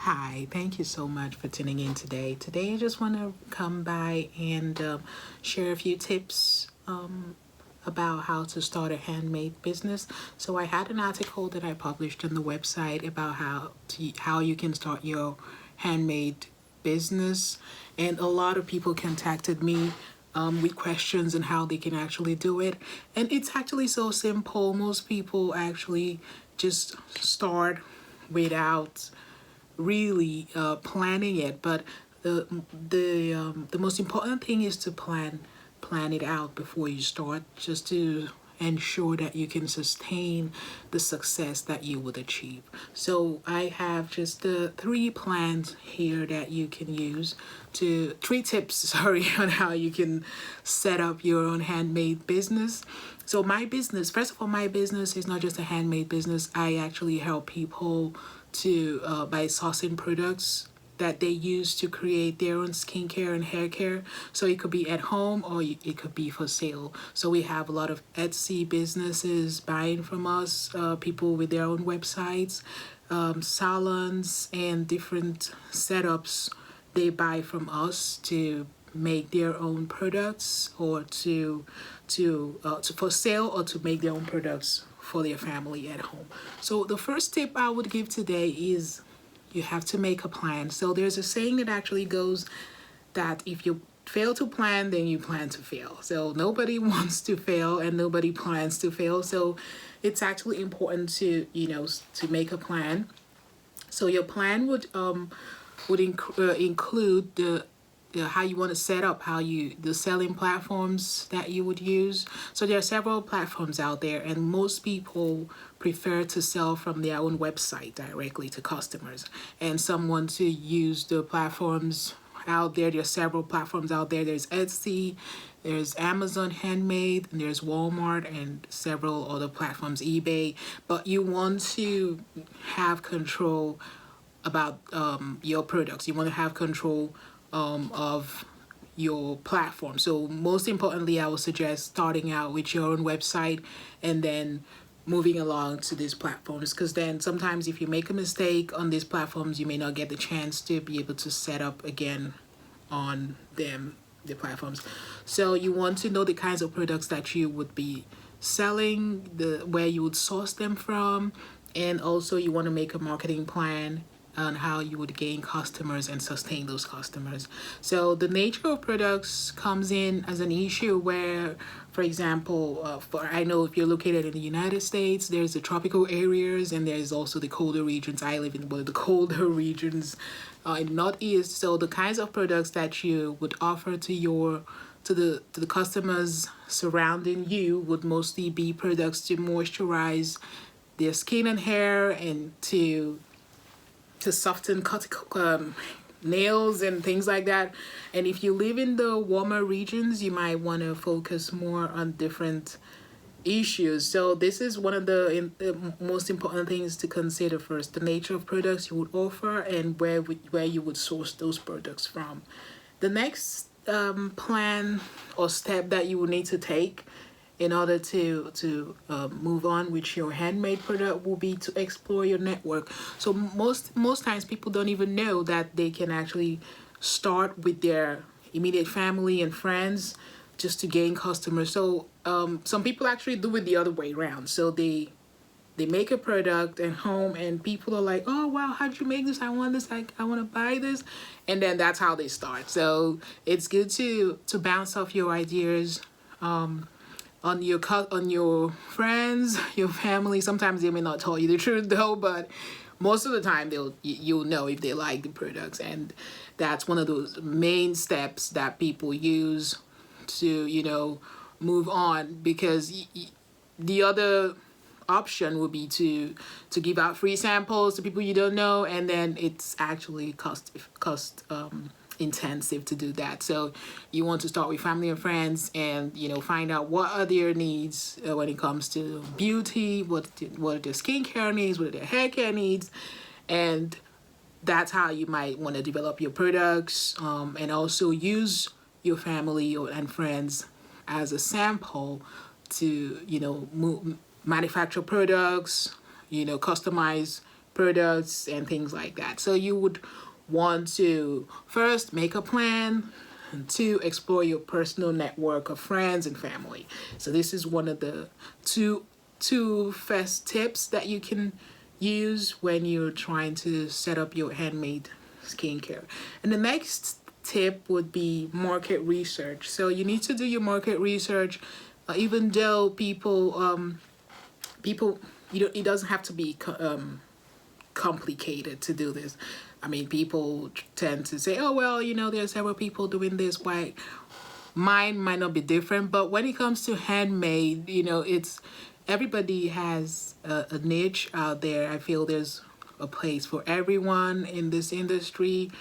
Hi, thank you so much for tuning in today. Today, I just want to come by and share a few tips about how to start a handmade business. So, I had an article that I published on the website about how you can start your handmade business, and a lot of people contacted me with questions on how they can actually do it. And it's actually so simple. Most people actually just start without really planning it. But the most important thing is to plan it out before you start, just to ensure that you can sustain the success that you would achieve. So I have just three plans here that you can use to three tips, sorry, on how you can set up your own handmade business. So my business, first of all, my business is not just a handmade business. I actually help people to by sourcing products that they use to create their own skincare and hair care. So it could be at home or it could be for sale. So we have a lot of Etsy businesses buying from us, people with their own websites, salons, and different setups. They buy from us to make their own products or to for sale or to make their own products for their family at home. So the first tip I would give today is you have to make a plan. So there's a saying that actually goes that if you fail to plan, then you plan to fail. So nobody wants to fail and nobody plans to fail. So it's actually important to, to make a plan. So your plan would include how you want to set up the selling platforms that you would use. So there are several platforms out there, and most people prefer to sell from their own website directly to customers, and some want to use the platforms out there. There's several platforms out there. There's Etsy, there's Amazon Handmade, and there's Walmart, and several other platforms, eBay. But you want to have control about your products. You want to have control of your platform. So most importantly, I would suggest starting out with your own website and then moving along to these platforms, because then sometimes if you make a mistake on these platforms, you may not get the chance to be able to set up again on the platforms. So you want to know the kinds of products that you would be selling, the where you would source them from, and also you want to make a marketing plan on how you would gain customers and sustain those customers. So the nature of products comes in as an issue where, for example, I know if you're located in the United States, there's the tropical areas and there's also the colder regions. I live in one of the colder regions in Northeast. So the kinds of products that you would offer to the customers surrounding you would mostly be products to moisturize their skin and hair and to soften nails and things like that. And if you live in the warmer regions, you might want to focus more on different issues. So this is one of the most important things to consider first: the nature of products you would offer and where you would source those products from. The next plan or step that you would need to take in order to move on with your handmade product will be to explore your network. So most times people don't even know that they can actually start with their immediate family and friends just to gain customers. So some people actually do it the other way around. So they make a product at home and people are like, oh wow, how'd you make this? I want this. I want to buy this. And then that's how they start. So it's good to bounce off your ideas on your friends, your family. Sometimes they may not tell you the truth though, but most of the time you'll know if they like the products. And that's one of those main steps that people use to move on, because the other option would be to give out free samples to people you don't know, and then it's actually cost intensive to do that. So you want to start with family and friends and find out what are their needs when it comes to beauty, what are their skincare needs, what are their hair care needs, and that's how you might want to develop your products, and also use your family and friends as a sample to manufacture products, customize products and things like that. So you would want to first make a plan to explore your personal network of friends and family. So this is one of the two first tips that you can use when you're trying to set up your handmade skincare. And the next tip would be market research. So you need to do your market research, even though people it doesn't have to be complicated to do this. I mean, people tend to say, oh well, there are several people doing this, why mine might not be different. But when it comes to handmade, it's everybody has a niche out there. I feel there's a place for everyone in this industry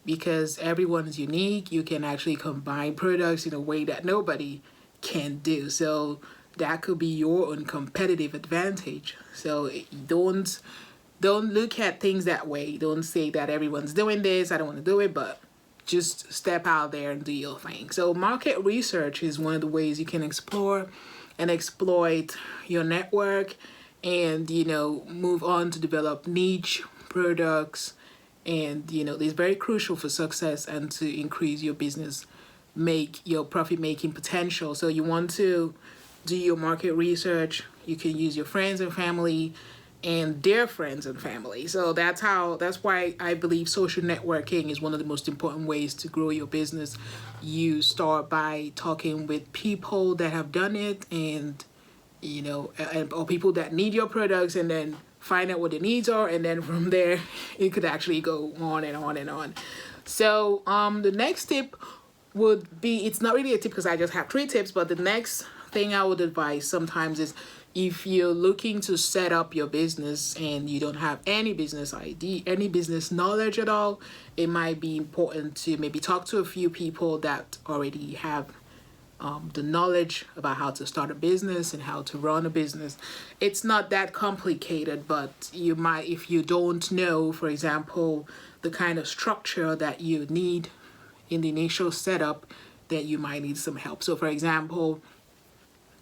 because everyone is unique. You can actually combine products in a way that nobody can do. So that could be your own competitive advantage. So don't look at things that way. Don't say that everyone's doing this, I don't want to do it, but just step out there and do your thing. So market research is one of the ways you can explore and exploit your network and, move on to develop niche products. And, it's very crucial for success and to increase your business, make your profit making potential. So you want to do your market research. You can use your friends and family and their friends and family. So that's why I believe social networking is one of the most important ways to grow your business. You start by talking with people that have done it and or people that need your products, and then find out what the needs are, and then from there it could actually go on and on and on. So the next tip would be, it's not really a tip because I just have 3 tips, but the next thing I would advise sometimes is, if you're looking to set up your business and you don't have any business ID, any business knowledge at all, it might be important to maybe talk to a few people that already have the knowledge about how to start a business and how to run a business. It's not that complicated, but you might, if you don't know, for example, the kind of structure that you need in the initial setup, that you might need some help. So for example,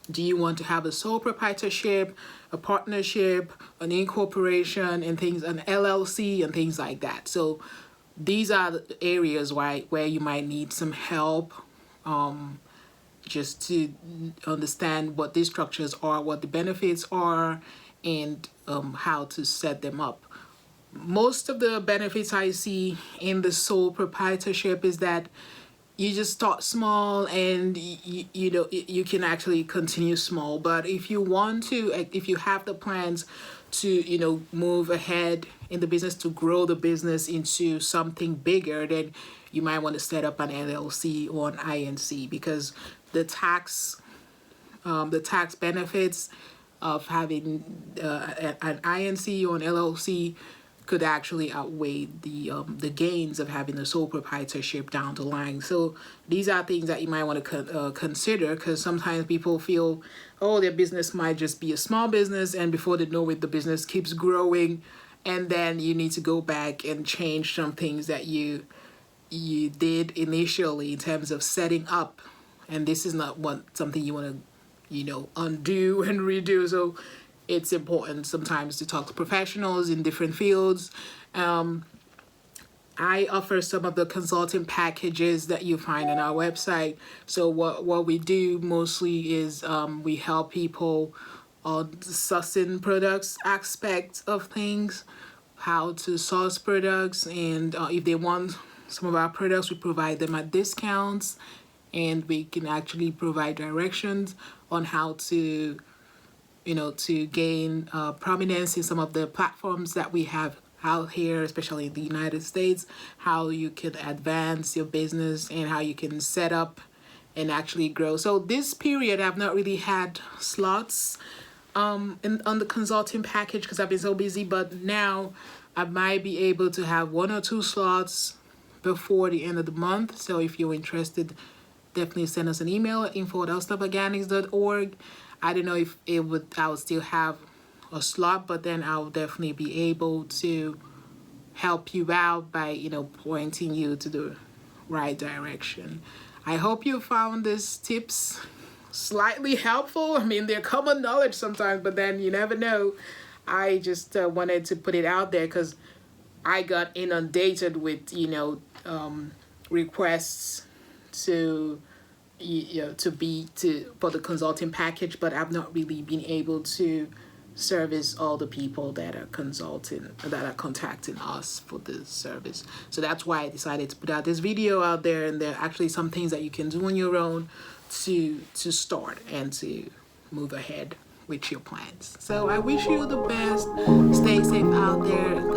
do you want to have a sole proprietorship, a partnership, an incorporation, and things, an LLC, and things like that? So these are the areas where you might need some help, just to understand what these structures are, what the benefits are, and how to set them up. Most of the benefits I see in the sole proprietorship is that you just start small, and you can actually continue small. But if you want to, if you have the plans to move ahead in the business, to grow the business into something bigger, then you might want to set up an LLC or an INC, because the tax benefits of having an INC or an LLC could actually outweigh the gains of having a sole proprietorship down the line. So these are things that you might want to consider, because sometimes people feel, oh, their business might just be a small business, and before they know it, the business keeps growing, and then you need to go back and change some things that you did initially in terms of setting up, and this is not something you want to undo and redo. So it's important sometimes to talk to professionals in different fields. I offer some of the consulting packages that you find on our website. So what we do mostly is we help people on the sourcing products aspect of things, how to source products, and if they want some of our products, we provide them at discounts, and we can actually provide directions on how to gain prominence in some of the platforms that we have out here, especially in the United States, how you can advance your business and how you can set up and actually grow. So this period, I've not really had slots on the consulting package because I've been so busy, but now I might be able to have 1 or 2 slots before the end of the month. So if you're interested, definitely send us an email at info@stufforganics.org. I don't know if I would still have a slot, but then I'll definitely be able to help you out by, pointing you to the right direction. I hope you found these tips slightly helpful. I mean, they're common knowledge sometimes, but then you never know. I just wanted to put it out there because I got inundated with, requests to, for the consulting package, but I've not really been able to service all the people that are contacting us for this service. So that's why I decided to put out this video out there, and there are actually some things that you can do on your own to start and to move ahead with your plans. So I wish you the best. Stay safe out there.